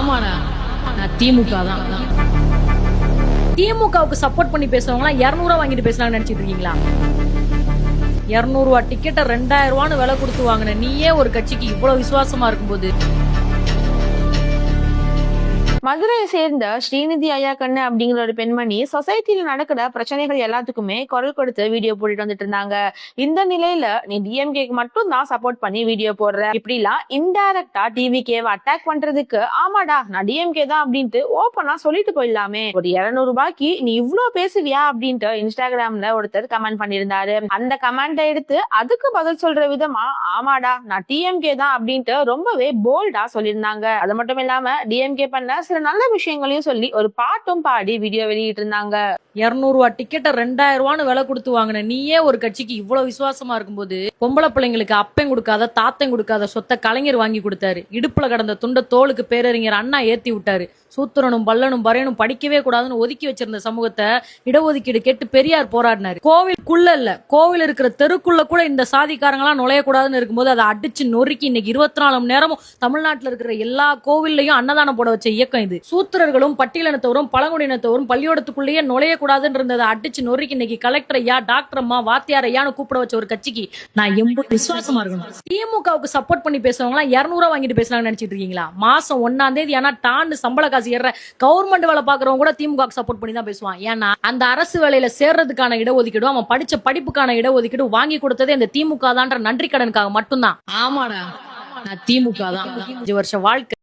ஆமாண்ணா, நான் திமுக தான். திமுகவுக்கு சப்போர்ட் பண்ணி பேசுறவங்க 200 வாங்கிட்டு பேசுறாங்கன்னு நினைச்சிட்டு இருக்கீங்களா? 200 டிக்கெட்டை 2000 விலை கொடுத்து வாங்கின நீயே ஒரு கட்சிக்கு இவ்வளவு விசுவாசமா இருக்கும்போது மதுரையை சேர்ந்த ஸ்ரீநிதி ஐயாக்கண்ணு அப்படிங்கிற ஒரு பெண்மணி சொசைட்டில நடக்கிற பிரச்சனைகள் எல்லாத்துக்குமே குரல் கொடுத்து வீடியோ போட்டுட்டு வந்துட்டு இருந்தாங்க. இந்த நிலையில நீ டிஎம்கேக்கு மட்டும் தான் சப்போர்ட் பண்ணி வீடியோ போடுற, இப்படிலாம் இன்டைரக்டா டிவிகேவை அட்டாக் பண்றதுக்கு ஆமாடா நான் டிஎம்கே தான் அப்படின்ட்டு ஓப்பனா சொல்லிட்டு போயிடலாமே. ஒரு 200 ரூபாய்க்கு நீ இவ்வளவு பேசுவியா அப்படின்ட்டு இன்ஸ்டாகிராம்ல ஒருத்தர் கமெண்ட் பண்ணியிருந்தாரு. அந்த கமெண்ட்டை எடுத்து அதுக்கு பதில் சொல்ற விதமா ஆமாடா நான் டிஎம்கே தான் அப்படின்ட்டு ரொம்பவே போல்டா சொல்லியிருந்தாங்க. அது மட்டும் இல்லாம டிஎம்கே பண்ண சில நல்ல விஷயங்களையும் சொல்லி ஒரு பாட்டும் பாடி வீடியோ வெளியிட்டு இருந்தாங்க. 200 டிக்கெட்டை 2000 விலை கொடுத்து வாங்கின நீயே ஒரு கட்சிக்கு இவ்வளவு விசுவாசமா இருக்கும்போது பொம்பளை பிள்ளைங்களுக்கு அப்பன் கொடுக்காத தாத்தன் கொடுக்காத சொத்தை கலைஞர் வாங்கி கொடுத்தாரு. இடுப்புல கடந்த துண்ட தோளுக்கு பேரறிஞர் அண்ணா ஏத்தி விட்டாரு. சூத்திரனும் பல்லனும் பறையனும் படிக்கவே கூடாதுன்னு ஒதுக்கி வச்சிருந்த சமூகத்தை இடஒதுக்கீடு கேட்டு பெரியார் போராடினாரு. கோவிலுக்குள்ள இல்ல, கோவில் இருக்கிற தெருக்குள்ள கூட இந்த சாதிக்காரங்களாம் நுழையக்கூடாதுன்னு இருக்கும்போது அதை அடிச்சு நொறுக்கி இன்னைக்கு 24 மணி நேரமும் தமிழ்நாட்டில் இருக்கிற எல்லா கோவில்லையும் அன்னதானம் போட வச்ச இயக்கம் இது. சூத்திரர்களும் பட்டியலினத்தவரும் பழங்குடியினத்தவரும் பள்ளியோடத்துக்குள்ளேயே நுழையக்கூடாதுன்னு இருந்ததை அடிச்சு நொறுக்கி இன்னைக்கு கலெக்டர் ஐயா, டாக்டர் அம்மா, வாத்தியார் ஐயான்னு கூப்பிட வச்ச ஒரு கட்சிக்கு நான் எம்பது விசுவாசமா இருக்கணும். திமுகவுக்கு சப்போர்ட் பண்ணி பேசுறவங்க 200 வாங்கிட்டு பேசுறாங்கன்னு நினைச்சிட்டு இருக்கீங்களா? மாசம் 1ஆம் தேதி ஆனா டான்னு சம்பள காசு ஏற கவர்மெண்ட் வேலை பாக்குறவங்க கூட திமுக சப்போர்ட் பண்ணி தான் பேசுவான். ஏன்னா அந்த அரசு வேலையில சேர்றதுக்கான இடஒதுக்கீடும் அவன் படிச்ச படிப்புக்கான இடஒதுக்கீடும் வாங்கி கொடுத்ததே இந்த திமுக தான்ற நன்றி கடனுக்காக மட்டும்தான். ஆமாடா, நான் திமுக தான். 5 வருஷ வாழ்க்கை